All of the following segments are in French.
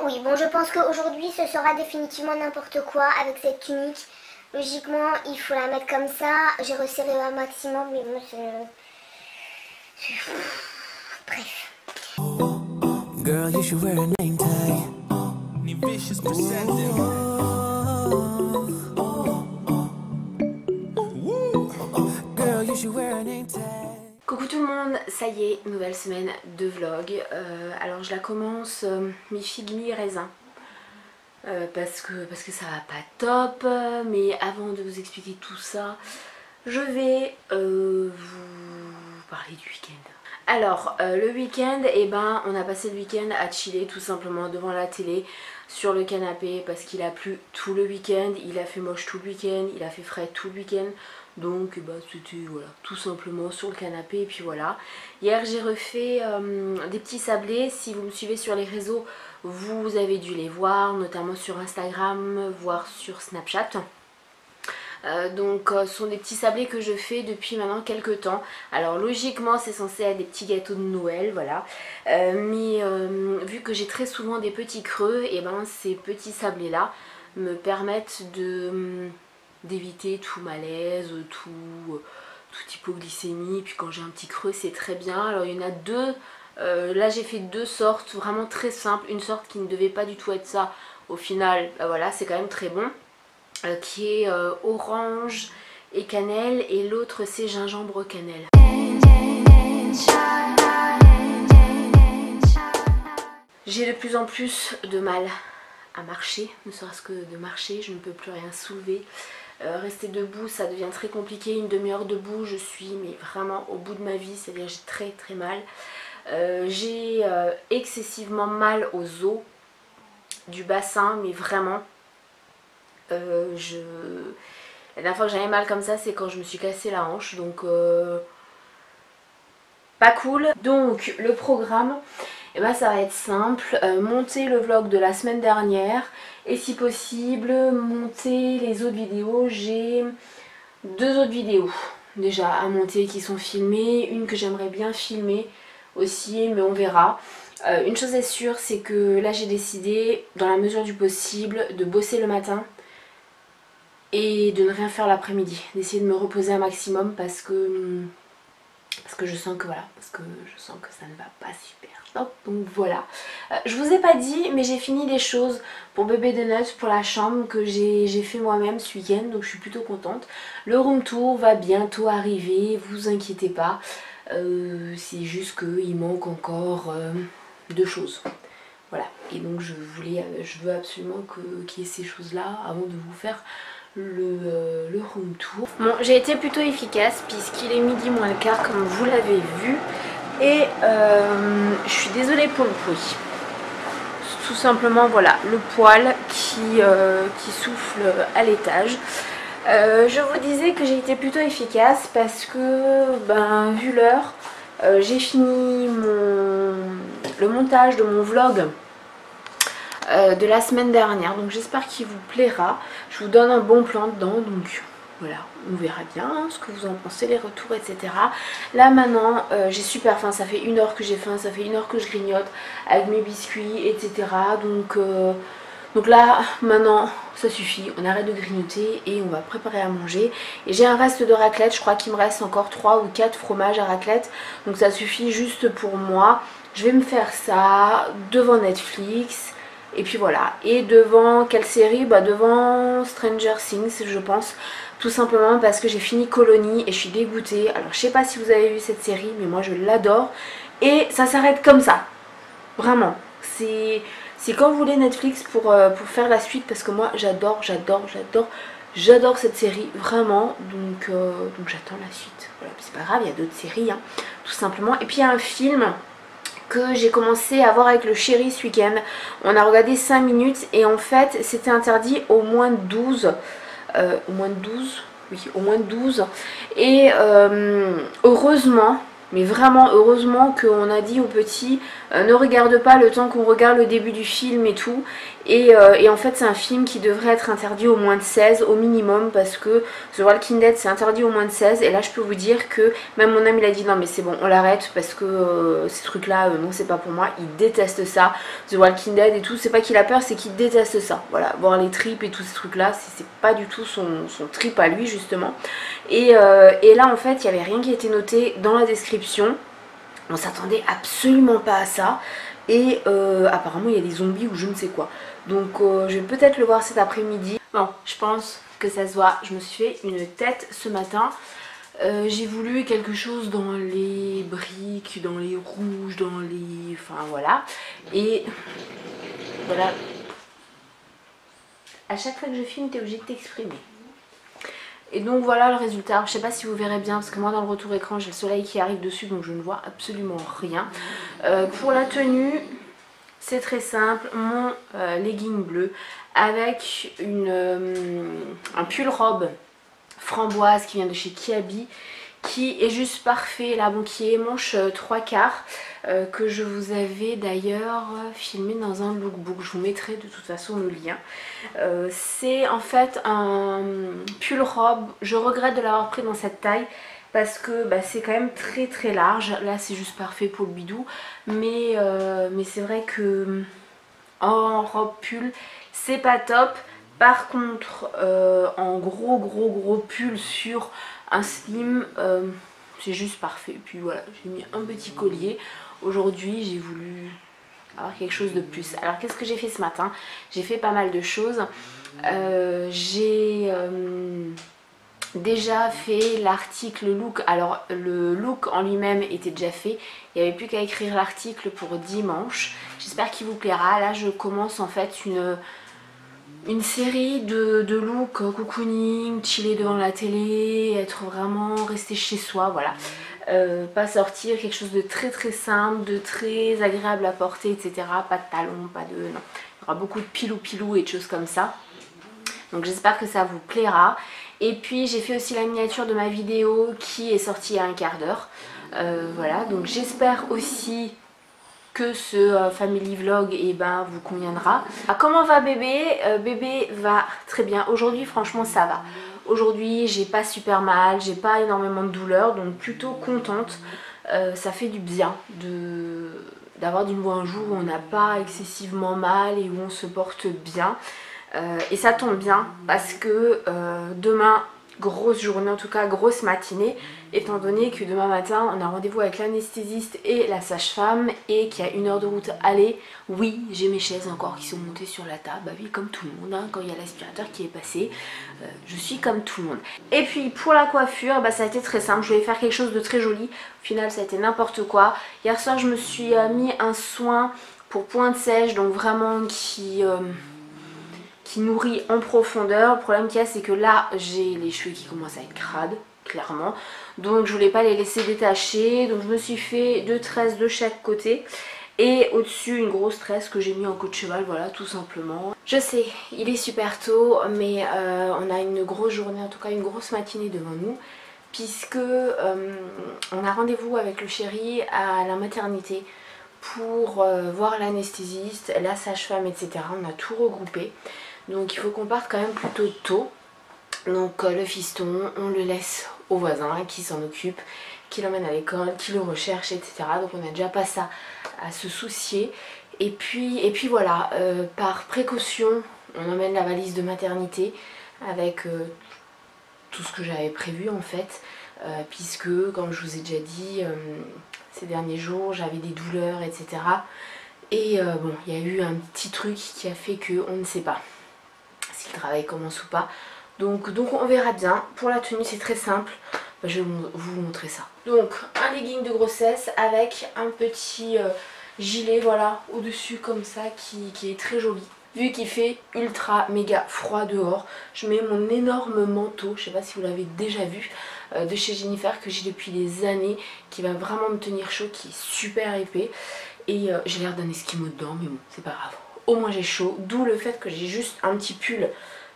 Oui, bon, je pense qu'aujourd'hui ce sera définitivement n'importe quoi avec cette tunique. Logiquement, il faut la mettre comme ça. J'ai resserré un maximum, mais bon, bref. Girl, you should wear a name tag. Girl, you should wear a name tag. Coucou tout le monde, ça y est, nouvelle semaine de vlog. Alors je la commence mi-figue mi-raisin parce que ça va pas top, mais avant de vous expliquer tout ça, je vais vous parler du week-end. Alors le week-end, on a passé le week-end à chiller tout simplement devant la télé sur le canapé parce qu'il a plu tout le week-end, il a fait moche tout le week-end, il a fait frais tout le week-end. Donc c'était voilà, tout simplement sur le canapé et puis voilà. Hier j'ai refait des petits sablés. Si vous me suivez sur les réseaux, vous avez dû les voir, notamment sur Instagram, voire sur Snapchat. Ce sont des petits sablés que je fais depuis maintenant quelques temps. Alors logiquement c'est censé être des petits gâteaux de Noël, voilà. Mais vu que j'ai très souvent des petits creux, et ces petits sablés là me permettent d'éviter tout malaise, tout hypoglycémie. Puis quand j'ai un petit creux c'est très bien. Alors il y en a deux, là j'ai fait deux sortes vraiment très simples. Une sorte qui ne devait pas du tout être ça, au final voilà, c'est quand même très bon, qui est orange et cannelle, et l'autre c'est gingembre cannelle. J'ai de plus en plus de mal à marcher, ne serait-ce que de marcher, je ne peux plus rien soulever. Rester debout ça devient très compliqué. Une demi-heure debout je suis mais vraiment au bout de ma vie, c'est-à-dire j'ai très très mal. J'ai excessivement mal aux os du bassin, mais vraiment la dernière fois que j'avais mal comme ça c'est quand je me suis cassé la hanche, donc pas cool. Donc le programme, ça va être simple, monter le vlog de la semaine dernière et si possible monter les autres vidéos. J'ai deux autres vidéos déjà à monter qui sont filmées, une que j'aimerais bien filmer aussi mais on verra. Une chose est sûre, c'est que là j'ai décidé dans la mesure du possible de bosser le matin et de ne rien faire l'après-midi, d'essayer de me reposer un maximum parce que je sens que voilà, ça ne va pas super. Hop, donc voilà, je vous ai pas dit mais j'ai fini des choses pour bébé Donut, pour la chambre que j'ai fait moi-même ce week-end, donc je suis plutôt contente. Le room tour va bientôt arriver, vous inquiétez pas, c'est juste qu'il manque encore deux choses. Voilà, et donc je veux absolument qu'il y ait ces choses là avant de vous faire le room tour. Bon, j'ai été plutôt efficace puisqu'il est midi moins le quart comme vous l'avez vu. Et je suis désolée pour le bruit. Tout simplement voilà, le poêle qui souffle à l'étage. Je vous disais que j'ai été plutôt efficace parce que vu l'heure, j'ai fini le montage de mon vlog de la semaine dernière, donc j'espère qu'il vous plaira. Je vous donne un bon plan dedans, donc voilà, on verra bien ce que vous en pensez, les retours, etc. Là maintenant j'ai super faim, ça fait 1 heure que j'ai faim, ça fait 1 heure que je grignote avec mes biscuits, etc. Donc là maintenant ça suffit, on arrête de grignoter et on va préparer à manger. Et j'ai un reste de raclette, je crois qu'il me reste encore 3 ou 4 fromages à raclette, donc ça suffit juste pour moi. Je vais me faire ça devant Netflix. Et puis voilà, et devant quelle série? Devant Stranger Things je pense, tout simplement parce que j'ai fini Colony et je suis dégoûtée. Alors je sais pas si vous avez vu cette série mais moi je l'adore et ça s'arrête comme ça, vraiment. C'est quand vous voulez Netflix pour faire la suite parce que moi j'adore cette série vraiment, donc j'attends la suite. Voilà, c'est pas grave, il y a d'autres séries hein, tout simplement. Et puis il y a un film que j'ai commencé à voir avec le chéri ce week-end. On a regardé 5 minutes et en fait c'était interdit au moins de 12. Au moins de 12. Oui, au moins de 12. Et heureusement Mais vraiment, heureusement qu'on a dit aux petits, ne regarde pas le temps qu'on regarde le début du film et tout. Et en fait, c'est un film qui devrait être interdit au moins de 16 au minimum, parce que The Walking Dead c'est interdit au moins de 16. Et là, je peux vous dire que même mon ami il a dit non mais c'est bon, on l'arrête, parce que ces trucs là, non c'est pas pour moi. Il déteste ça, The Walking Dead et tout. C'est pas qu'il a peur, c'est qu'il déteste ça. Voilà, voir les tripes et tous ces trucs là, c'est pas du tout son trip à lui justement. Et là en fait, il n'y avait rien qui était noté dans la description. On s'attendait absolument pas à ça. Et apparemment il y a des zombies ou je ne sais quoi. Donc je vais peut-être le voir cet après-midi. Bon, je pense que ça se voit. Je me suis fait une tête ce matin. J'ai voulu quelque chose dans les briques, dans les rouges, dans les... Enfin voilà. Et voilà. À chaque fois que je filme, t'es obligé de t'exprimer. Et donc voilà le résultat. Je sais pas si vous verrez bien parce que moi dans le retour écran j'ai le soleil qui arrive dessus, donc je ne vois absolument rien. Pour la tenue, c'est très simple. Mon legging bleu avec un pull robe framboise qui vient de chez Kiabi, qui est juste parfait là, bon, qui est manche 3/4, que je vous avais d'ailleurs filmé dans un lookbook. Je vous mettrai de toute façon le lien. C'est en fait un pull robe. Je regrette de l'avoir pris dans cette taille parce que bah, c'est quand même très très large. Là c'est juste parfait pour le bidou, mais c'est vrai que en robe pull c'est pas top. Par contre en gros pull sur un slim, c'est juste parfait. Et puis voilà, j'ai mis un petit collier. Aujourd'hui j'ai voulu avoir quelque chose de plus. Alors qu'est-ce que j'ai fait ce matin? J'ai fait pas mal de choses. J'ai déjà fait l'article look. Alors le look en lui-même était déjà fait. Il n'y avait plus qu'à écrire l'article pour dimanche. J'espère qu'il vous plaira. Là je commence en fait une série de looks cocooning, chiller devant la télé, être vraiment resté chez soi, voilà. Pas sortir, quelque chose de très très simple, de très agréable à porter, etc. Pas de talons, pas de... non. Il y aura beaucoup de pilou et de choses comme ça. Donc j'espère que ça vous plaira. Et puis j'ai fait aussi la miniature de ma vidéo qui est sortie il y a un quart d'heure. Voilà, donc j'espère aussi que ce family vlog vous conviendra. Comment va bébé? Bébé va très bien. Aujourd'hui franchement ça va. Aujourd'hui j'ai pas super mal, j'ai pas énormément de douleur, donc plutôt contente. Ça fait du bien d'avoir du nouveau un jour où on n'a pas excessivement mal et où on se porte bien. Et ça tombe bien parce que demain, grosse journée, en tout cas grosse matinée, étant donné que demain matin on a rendez-vous avec l'anesthésiste et la sage-femme et qu'il y a 1 heure de route aller. Oui, j'ai mes chaises encore qui sont montées sur la table, bah oui, comme tout le monde, hein, quand il y a l'aspirateur qui est passé, je suis comme tout le monde. Et puis pour la coiffure, ça a été très simple, je voulais faire quelque chose de très joli, au final ça a été n'importe quoi. Hier soir je me suis mis un soin pour pointe sèche, donc vraiment qui nourrit en profondeur. Le problème qu'il y a, c'est que là j'ai les cheveux qui commencent à être crades, clairement, donc je voulais pas les laisser détacher, donc je me suis fait 2 tresses de chaque côté et au-dessus une grosse tresse que j'ai mis en queue de cheval, voilà, tout simplement. Je sais, il est super tôt, mais on a une grosse journée, en tout cas une grosse matinée devant nous, puisque on a rendez-vous avec le chéri à la maternité pour voir l'anesthésiste, la sage-femme, etc. On a tout regroupé. Donc il faut qu'on parte quand même plutôt tôt. Donc le fiston, on le laisse au voisin qui s'en occupe, qui l'emmène à l'école, qui le recherche, etc. Donc on n'a déjà pas ça à se soucier. Et puis voilà, par précaution, on emmène la valise de maternité avec tout ce que j'avais prévu en fait. Puisque, comme je vous ai déjà dit, ces derniers jours j'avais des douleurs, etc. Et bon, il y a eu un petit truc qui a fait qu'on ne sait pas si le travail commence ou pas. Donc on verra bien. Pour la tenue c'est très simple, je vais vous montrer ça. Donc un legging de grossesse avec un petit gilet, voilà, au-dessus comme ça qui est très joli. Vu qu'il fait ultra méga froid dehors, je mets mon énorme manteau, je sais pas si vous l'avez déjà vu, de chez Jennifer, que j'ai depuis des années, qui va vraiment me tenir chaud, qui est super épais. Et j'ai l'air d'un esquimau dedans, mais bon, c'est pas grave. Au moins j'ai chaud, d'où le fait que j'ai juste un petit pull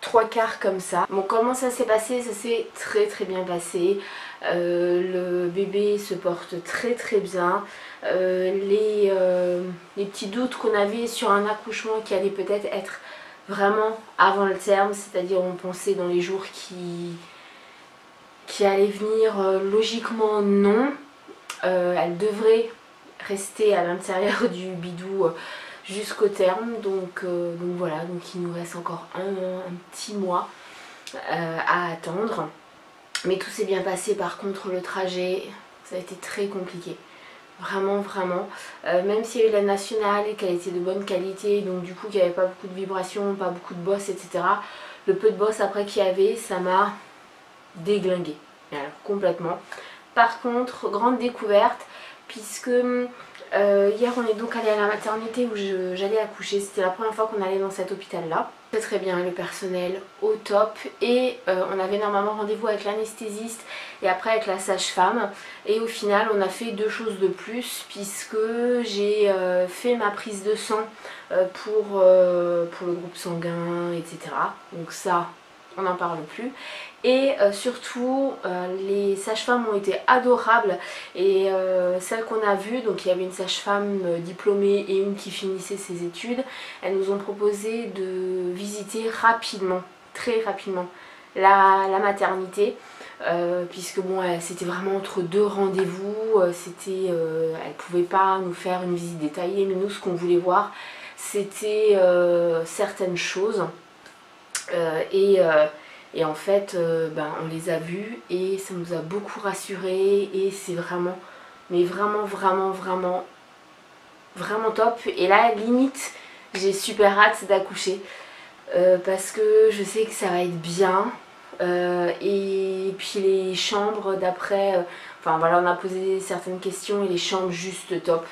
3/4 comme ça. Bon, comment ça s'est passé? Ça s'est très très bien passé. Le bébé se porte très très bien. Les petits doutes qu'on avait sur un accouchement qui allait peut-être être vraiment avant le terme, c'est-à-dire on pensait dans les jours qui allaient venir, logiquement non. Elle devrait rester à l'intérieur du bidou jusqu'au terme, donc voilà, donc il nous reste encore un petit mois à attendre. Mais tout s'est bien passé. Par contre le trajet, ça a été très compliqué, vraiment vraiment, même s'il y a eu la nationale et qu'elle était de bonne qualité, donc du coup qu'il n'y avait pas beaucoup de vibrations, pas beaucoup de bosses, etc. Le peu de bosses après qu'il y avait, ça m'a déglingué, alors, complètement. Par contre, grande découverte, puisque hier on est donc allé à la maternité où j'allais accoucher. C'était la première fois qu'on allait dans cet hôpital là. Très très bien, le personnel au top, et on avait normalement rendez-vous avec l'anesthésiste et après avec la sage-femme, et au final on a fait deux choses de plus, puisque j'ai fait ma prise de sang pour le groupe sanguin, etc. Donc ça, on n'en parle plus. Et surtout les sages-femmes ont été adorables, et celles qu'on a vues, donc il y avait une sage-femme diplômée et une qui finissait ses études, elles nous ont proposé de visiter rapidement, très rapidement, la maternité, puisque bon, c'était vraiment entre deux rendez-vous, elles ne pouvaient pas nous faire une visite détaillée, mais nous ce qu'on voulait voir c'était certaines choses, et en fait on les a vues et ça nous a beaucoup rassurés, et c'est vraiment, mais vraiment vraiment vraiment vraiment top. Et là limite j'ai super hâte d'accoucher, parce que je sais que ça va être bien, et puis les chambres d'après, enfin voilà, on a posé certaines questions et les chambres juste top,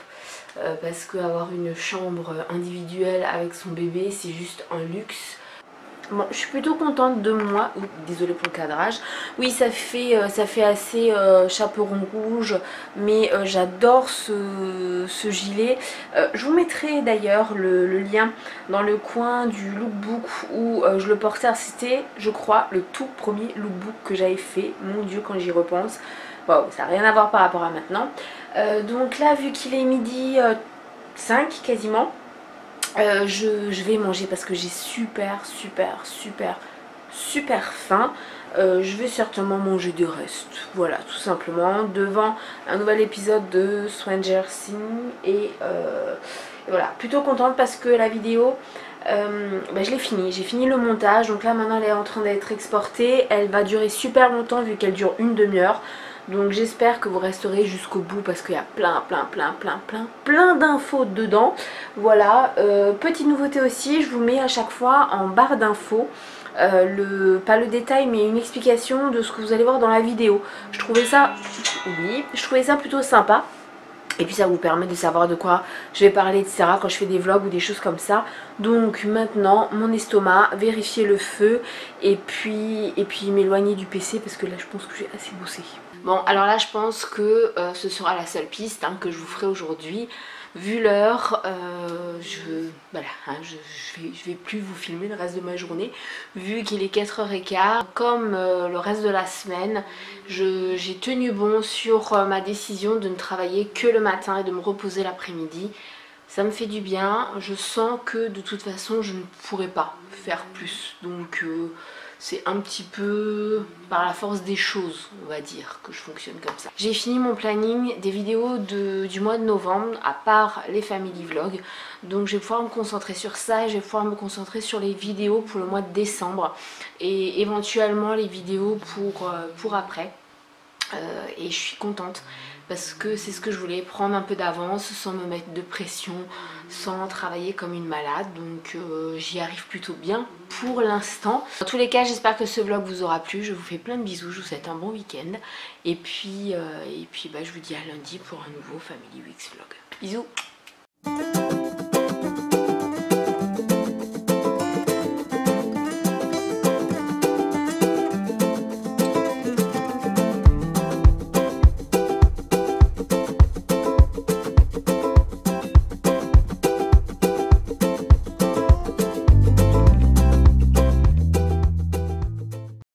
parce qu'avoir une chambre individuelle avec son bébé c'est juste un luxe. Bon, je suis plutôt contente de moi. Désolée pour le cadrage. Oui, ça fait assez chaperon rouge, mais j'adore ce gilet. Je vous mettrai d'ailleurs le lien dans le coin du lookbook où je le portais. C'était, je crois, le tout premier lookbook que j'avais fait. Mon Dieu, quand j'y repense. Wow, ça n'a rien à voir par rapport à maintenant. Donc là, vu qu'il est midi 5 quasiment, je vais manger parce que j'ai super faim. Je vais certainement manger des restes, voilà, tout simplement, devant un nouvel épisode de Stranger Things. Et voilà, plutôt contente parce que la vidéo, je l'ai finie, j'ai fini le montage. Donc là maintenant elle est en train d'être exportée. Elle va durer super longtemps vu qu'elle dure une demi-heure. Donc j'espère que vous resterez jusqu'au bout parce qu'il y a plein d'infos dedans. Voilà, petite nouveauté aussi, je vous mets à chaque fois en barre d'infos pas le détail mais une explication de ce que vous allez voir dans la vidéo. Je trouvais ça plutôt sympa. Et puis ça vous permet de savoir de quoi je vais parler, etc. quand je fais des vlogs ou des choses comme ça. Donc maintenant, mon estomac, vérifier le feu et puis m'éloigner du PC parce que là je pense que j'ai assez bossé. Bon, alors là je pense que ce sera la seule piste que je vous ferai aujourd'hui. Vu l'heure, voilà, je vais plus vous filmer le reste de ma journée. Vu qu'il est 4h15, comme le reste de la semaine, j'ai tenu bon sur ma décision de ne travailler que le matin et de me reposer l'après-midi. Ça me fait du bien, je sens que de toute façon je ne pourrai pas faire plus. Donc c'est un petit peu par la force des choses, on va dire, que je fonctionne comme ça. J'ai fini mon planning des vidéos du mois de novembre, à part les family vlogs. Donc je vais pouvoir me concentrer sur ça et je vais pouvoir me concentrer sur les vidéos pour le mois de décembre. Et éventuellement les vidéos pour après. Et je suis contente parce que c'est ce que je voulais, prendre un peu d'avance sans me mettre de pression, sans travailler comme une malade. Donc j'y arrive plutôt bien pour l'instant. Dans tous les cas, j'espère que ce vlog vous aura plu. Je vous fais plein de bisous, je vous souhaite un bon week-end. Et puis je vous dis à lundi pour un nouveau Family Weeks vlog. Bisous.